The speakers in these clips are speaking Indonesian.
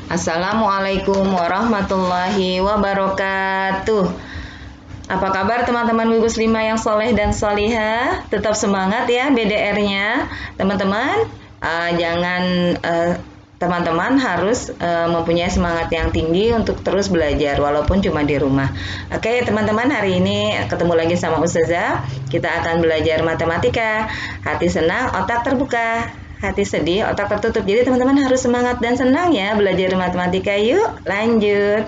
Assalamualaikum warahmatullahi wabarakatuh. Apa kabar teman-teman gugus 5 yang soleh dan solihah? Tetap semangat ya BDR-nya. Teman-teman, jangan teman-teman harus mempunyai semangat yang tinggi untuk terus belajar walaupun cuma di rumah. Oke, teman-teman, hari ini ketemu lagi sama Ustazah. Kita akan belajar matematika. Hati senang, otak terbuka. Hati sedih, otak tertutup. Jadi teman-teman harus semangat dan senang ya belajar matematika. Yuk, lanjut.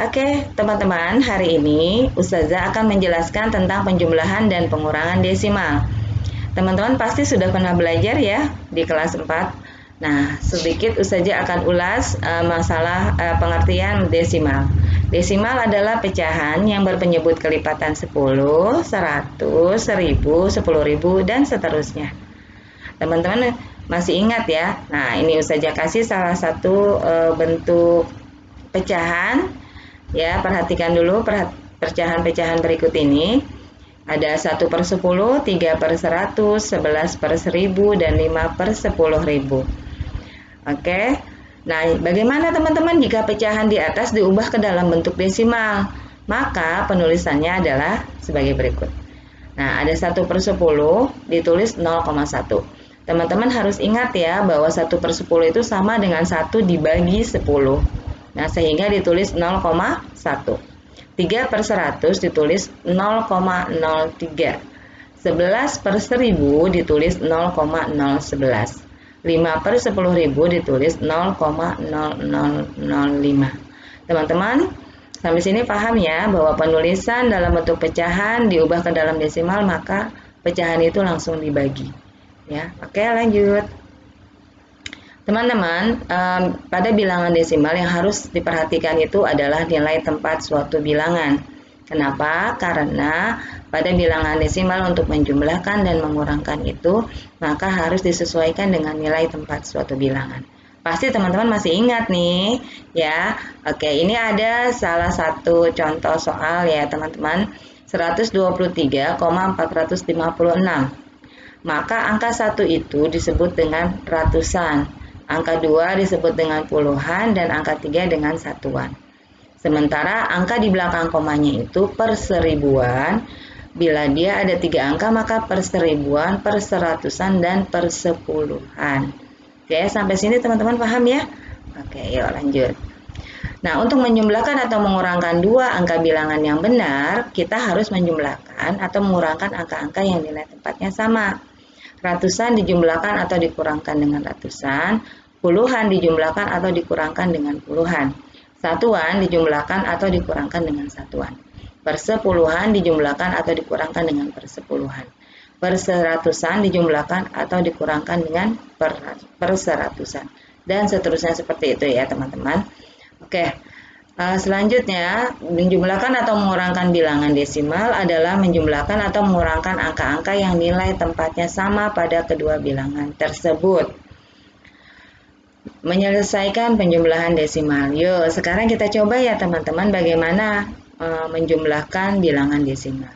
Oke, teman-teman, hari ini Ustazah akan menjelaskan tentang penjumlahan dan pengurangan desimal. Teman-teman pasti sudah pernah belajar ya di kelas 4. Nah, sedikit Ustazah akan ulas masalah pengertian desimal. Desimal adalah pecahan yang berpenyebut kelipatan 10, 100, 1000, 10.000, dan seterusnya. Teman-teman masih ingat ya? Nah, ini Ustazah kasih salah satu bentuk pecahan. Ya, perhatikan dulu pecahan-pecahan berikut ini. Ada 1/10, 3/100, 11/1000, dan 5/10.000. Oke. Nah, bagaimana teman-teman jika pecahan di atas diubah ke dalam bentuk desimal? Maka penulisannya adalah sebagai berikut. Nah, ada 1/10 ditulis 0,1. Teman-teman harus ingat ya bahwa 1/10 itu sama dengan 1 dibagi 10. Nah, sehingga ditulis 0,1. 3/100 ditulis 0,03. 11/1000 ditulis 0,011. 5/10.000 ditulis 0,0005. Teman-teman, sampai sini paham ya bahwa penulisan dalam bentuk pecahan diubah ke dalam desimal, maka pecahan itu langsung dibagi. Ya, oke, lanjut. Teman-teman, pada bilangan desimal yang harus diperhatikan itu adalah nilai tempat suatu bilangan. Kenapa? Karena pada bilangan desimal untuk menjumlahkan dan mengurangkan itu, maka harus disesuaikan dengan nilai tempat suatu bilangan. Pasti teman-teman masih ingat nih, ya. Oke, ini ada salah satu contoh soal ya teman-teman, 123,456. Maka angka 1 itu disebut dengan ratusan, angka 2 disebut dengan puluhan, dan angka 3 dengan satuan. Sementara angka di belakang komanya itu per seribuan. Bila dia ada 3 angka maka per seribuan, per seratusan, dan per sepuluhan. Oke, sampai sini teman-teman paham ya? Oke, yuk lanjut. Nah, untuk menjumlahkan atau mengurangkan dua angka bilangan yang benar, kita harus menjumlahkan atau mengurangkan angka-angka yang nilai tempatnya sama. Ratusan dijumlahkan atau dikurangkan dengan ratusan, puluhan dijumlahkan atau dikurangkan dengan puluhan, satuan dijumlahkan atau dikurangkan dengan satuan, persepuluhan dijumlahkan atau dikurangkan dengan persepuluhan, perseratusan dijumlahkan atau dikurangkan dengan perseratusan, dan seterusnya seperti itu ya teman-teman. Oke, selanjutnya menjumlahkan atau mengurangkan bilangan desimal adalah menjumlahkan atau mengurangkan angka-angka yang nilai tempatnya sama pada kedua bilangan tersebut. Menyelesaikan penjumlahan desimal. Yuk, sekarang kita coba ya teman-teman bagaimana menjumlahkan bilangan desimal.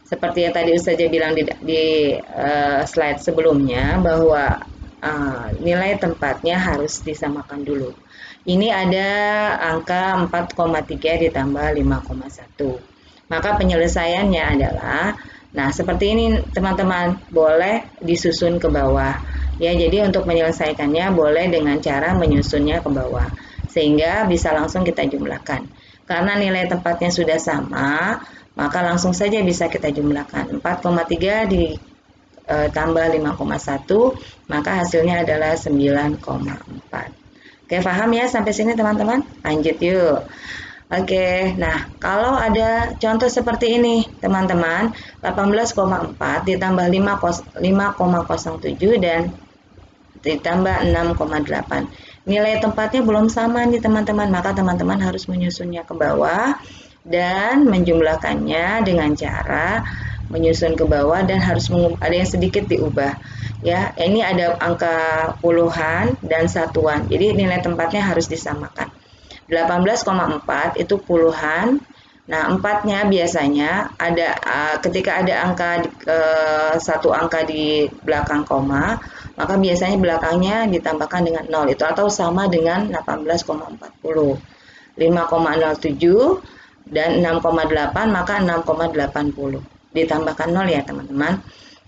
Seperti yang tadi Ustazah bilang di slide sebelumnya bahwa nilai tempatnya harus disamakan dulu. Ini ada angka 4,3 ditambah 5,1. Maka penyelesaiannya adalah, nah seperti ini teman-teman, boleh disusun ke bawah. Ya, jadi untuk menyelesaikannya boleh dengan cara menyusunnya ke bawah. Sehingga bisa langsung kita jumlahkan. Karena nilai tempatnya sudah sama, maka langsung saja bisa kita jumlahkan. 4,3 ditambah 5,1, maka hasilnya adalah 9,4. Oke, paham ya sampai sini teman-teman? Lanjut yuk. Oke, nah kalau ada contoh seperti ini teman-teman, 18,4 ditambah 5,07 dan ditambah 6,8. Nilai tempatnya belum sama nih teman-teman, maka teman-teman harus menyusunnya ke bawah dan menjumlahkannya dengan cara menyusun ke bawah dan harus ada yang sedikit diubah. Ya, ini ada angka puluhan dan satuan. Jadi nilai tempatnya harus disamakan. 18,4 itu puluhan, Nah, 4-nya biasanya ada ketika ada angka satu angka di belakang koma, maka biasanya belakangnya ditambahkan dengan 0 itu atau sama dengan 18,40. 5,07 dan 6,8 maka 6,80. Ditambahkan 0 ya, teman-teman.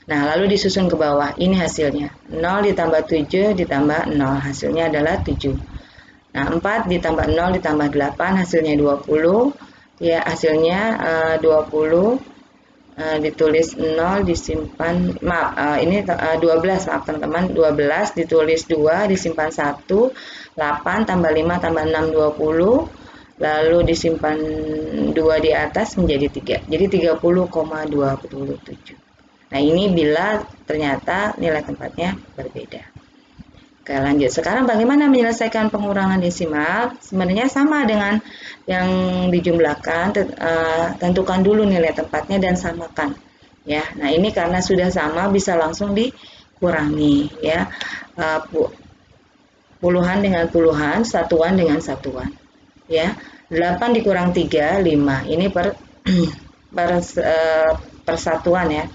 Nah, lalu disusun ke bawah. Ini hasilnya. 0 ditambah 7 ditambah 0. Hasilnya adalah 7. Nah, 4 ditambah 0 ditambah 8 hasilnya 20. Ya, hasilnya 20. Ditulis 0 disimpan. Maaf, ini 12, maaf teman-teman. 12 ditulis 2 disimpan 1. 8 tambah 5 tambah 6 20. Lalu disimpan 2 di atas menjadi 3. Jadi 30,27. Nah, ini bila ternyata nilai tempatnya berbeda. Oke, lanjut. Sekarang bagaimana menyelesaikan pengurangan desimal? Sebenarnya sama dengan yang dijumlahkan. Tentukan dulu nilai tempatnya dan samakan. Ya, nah ini karena sudah sama bisa langsung dikurangi. Ya, puluhan dengan puluhan, satuan dengan satuan. Ya, 8 dikurang 3, 5. Ini persatuan ya.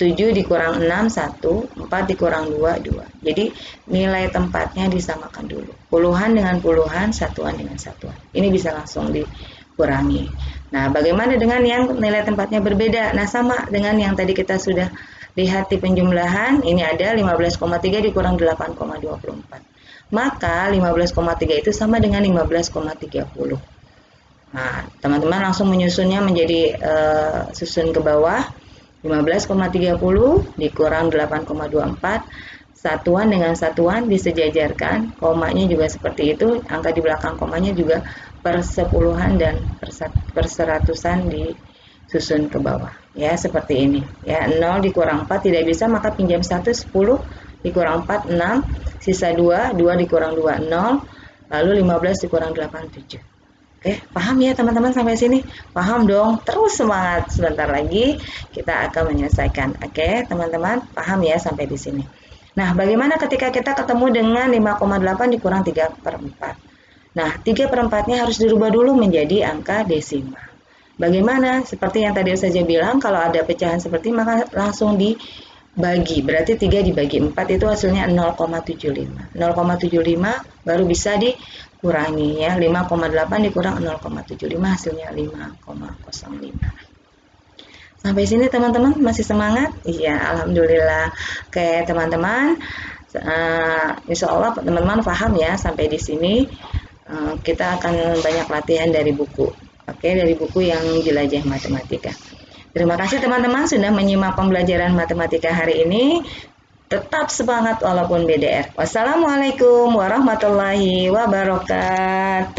7 dikurang 6, 1, 4 dikurang 2, 2. Jadi nilai tempatnya disamakan dulu. Puluhan dengan puluhan, satuan dengan satuan. Ini bisa langsung dikurangi. Nah, bagaimana dengan yang nilai tempatnya berbeda? Nah, sama dengan yang tadi kita sudah lihat di penjumlahan. Ini ada 15,3 dikurang 8,24. Maka 15,3 itu sama dengan 15,30. Nah, teman-teman langsung menyusunnya menjadi susun ke bawah. 15,30 dikurang 8,24, satuan dengan satuan disejajarkan, komanya juga seperti itu, angka di belakang komanya juga persepuluhan dan perseratusan disusun ke bawah. Ya, seperti ini. Ya, 0 dikurang 4 tidak bisa, maka pinjam 1, 10 dikurang 4, 6, sisa 2, 2 dikurang 2, 0, lalu 15 dikurang 8, 7. Oke, paham ya teman-teman sampai sini? Paham dong? Terus semangat. Sebentar lagi kita akan menyelesaikan. Oke, teman-teman, paham ya sampai di sini. Nah, bagaimana ketika kita ketemu dengan 5,8 dikurang 3/4? Nah, 3/4-nya harus dirubah dulu menjadi angka desimal. Bagaimana? Seperti yang tadi saya bilang, kalau ada pecahan seperti maka langsung dibagi. Berarti 3 dibagi 4 itu hasilnya 0,75. 0,75 baru bisa dikurangi ya. 5,8 dikurang 0,75 hasilnya 5,05. Sampai sini teman-teman masih semangat? Iya, alhamdulillah. Oke, teman-teman. Insya Allah teman-teman paham ya sampai di sini. Kita akan banyak latihan dari buku. Oke, dari buku yang Jelajah Matematika. Terima kasih teman-teman sudah menyimak pembelajaran matematika hari ini. Tetap semangat walaupun BDR. Wassalamualaikum warahmatullahi wabarakatuh.